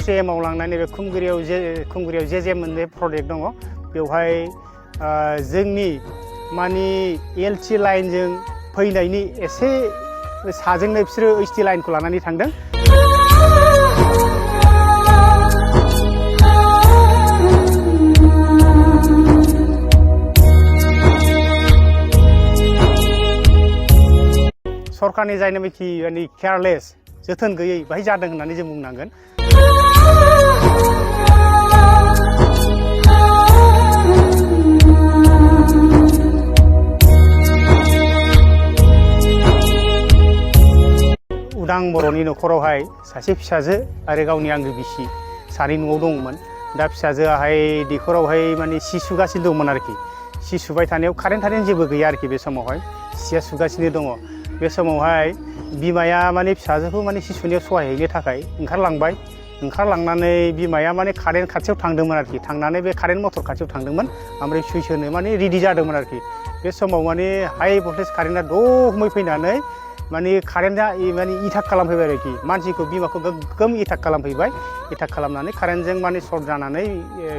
जे मावलांनाय नैबे खुंगुरियाव जे मोनसे प्रजेक्ट दङ बेवहाय जोंनि माने एलसि लाइनजों फैनायनि एसे साजोंनो बिसोरो ओइसटि लाइनखौ लानानै थांदों। सरकारनि जायनाखि माने केयारलेस जोथोन गैयै बाहाय जादों होननानै जों बुंनांगोन। उदां बर'नि न'खरावहाय सासे फिसाजो आरो गावनि आंगो बिसि सानै न'आव दंमोन। दा फिसाजोआहाय दैखरावहाय माने सि सुगासिनो दंमोन आरोखि। सि सुबाय थानायाव कारेन्ट जेबो गैया आरोखि बे समावहाय सिया सुगासिनो दङ। बे समावहाय बिमाया माने फिसाजोखौ माने सि सुनायाव सहाय हैनो थाखाय ओंखारलांबाय। ओंखारलांनानै बिमाया माने कारेन्ट खाथियाव थांदोंमोन आरोखि। थांनानै बे कारेन्ट मटर खाथियाव थांदोंमोन ओमफ्राय सुइच होनो माने रेडि जादोंमोन आरोखि। बे समाव माने हाइ भल्टेज कारेन्टआ दमै फैनानै माने कारेन्टआ माने एटाक खालामफैबाय आरोखि। मानसिखौ बिमाखौ गोगोम एटाक खालामफैबाय। एटाक खालामनानै कारेन्टजों माने सर्ट जानानै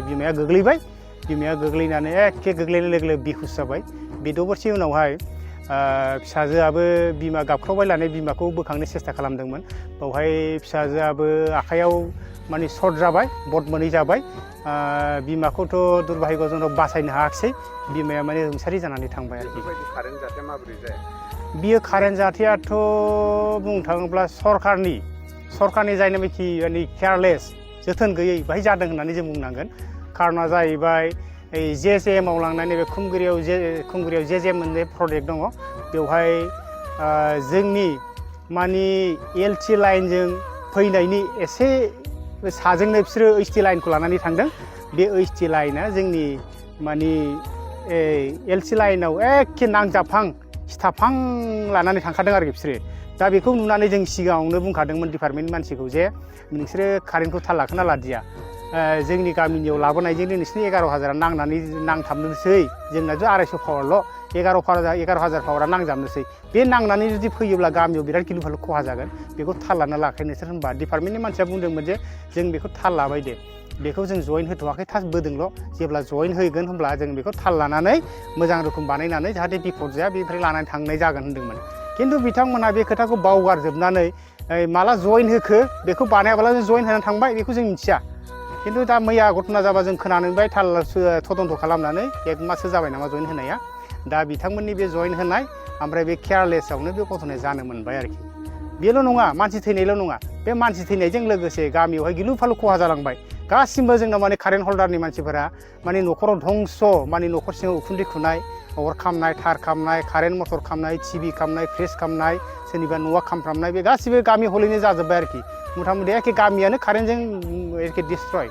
बिमाया गोग्लैबाय। बिमाया गोग्लैनानै एखे गोग्लैनाय लोगो लोगो बेहुस जाबाय। बे दबरसे उनावहाय फिसाजोआबो बिमा गाबख्रावबाय लानाय बिमाखौ बोखांनो सेस्था खालामदोंमोन। बावहाय फिसाजोआबो आखाइयाव माने सर्ट जाबाय, बद मोनै जाबाय। बिमाखौथ' दुर्भाग्यजनक बासायनो हायाखिसै। बिमाया माने रुंसारि जानानै थांबाय आरोखि। कारेन्ट जाथाया माबोरै जाया? बियो कारेन्ट जाथायाथ' बुंनो थाङोब्ला सरकारनि जायनाखि माने केयारलेस जोथोन गैयै बाहाय जादों होननानै जों बुंनांगोन। कारना जाहैबाय जे मावलांनाय नैबे खुंगुरियाव जे मोनसे प्रजेक्ट दङ बेवहाय जोंनि माने एलसि लाइनजों फैनायनि एसे साजोंनो बिसोरो ओइसटि लाइनखौ लानानै थांदों। बे ओइसटि लाइना जोंनि माने एलसि लाइनाव एखे नांजाबहां सिथाबहां लानानै थांखादों आरोखि बिसोरो। दा बेखौ नुनानै जों सिगाङावनो बुंखादोंमोन डिपार्टमेन्टनि मानसिखौ जे नोंसोरो कारेन्टखौ थाल लाखोना लादिया। जोंनि गामिनियाव लाबोनायजोंनो नोंसिनि 11,000 नांथाबनोसै। जोंनाथ' 250 पावारल' 11,000 पावारा नांजाबनोसै। बे नांनानै जुदि फैयोब्ला गामियाव बिराद गिलु फालु खहा जागोन। बेखौ थाल लाना लाखायो नोंसोर होनबा डिपार्टमेन्टनि मानसिया बुंदोंमोन जे जों बेखौ थाल लाबाय दे। बेखौ जों जइन होथ'वाखै थास बोदोंल'। जेब्ला जइन होगोन होनब्ला जों बेखौ थाल लानानै मोजां रोखोम बानायनानै जाहाथे बिपद जाया बेनिफ्राय लानानै थांनाय जागोन होनदोंमोन। खिन्थु बिथांमोना बे खोथाखौ बावगारजोबनानै माला जइन होखो बेखौ बानायाब्ला जों जइन होनानै थांबाय बेखौ जों मिथिया। खिन्थु दा मैया घटना जाबा जों खोनानो मोनबाय थाल तदन्त खालामनानै 1 माससो जाबाय नामा जइन होनाया। दा बिथांमोननि बे जइन होनाय ओमफ्राय बे केयारलेसआवनो बे घटनाया जानो मोनबाय आरोखि। बेल' नङा मानसि थैनायल' नङा। बे मानसि थैनायजों लोगोसे गामियावहाय गिलु फालु खहा जालांबाय। गासिबो जोंनाव माने कारेन्ट हल्डारनि मानसिफोरा माने न'खराव धंस' माने न'खर सिङाव उखुन्दै खुनाय, अर खामनाय, थार खामनाय, कारेन्ट मटर खामनाय, टिभि खामनाय, फ्रिज खामनाय, सोरनिबा न'आ खामफ्रामनाय बे गासिबो गामि हलैनो जाजोब्बाय आरोखि। मथा मथि एखे गामियानो कारेन्टजों एखे डिस्ट्रय।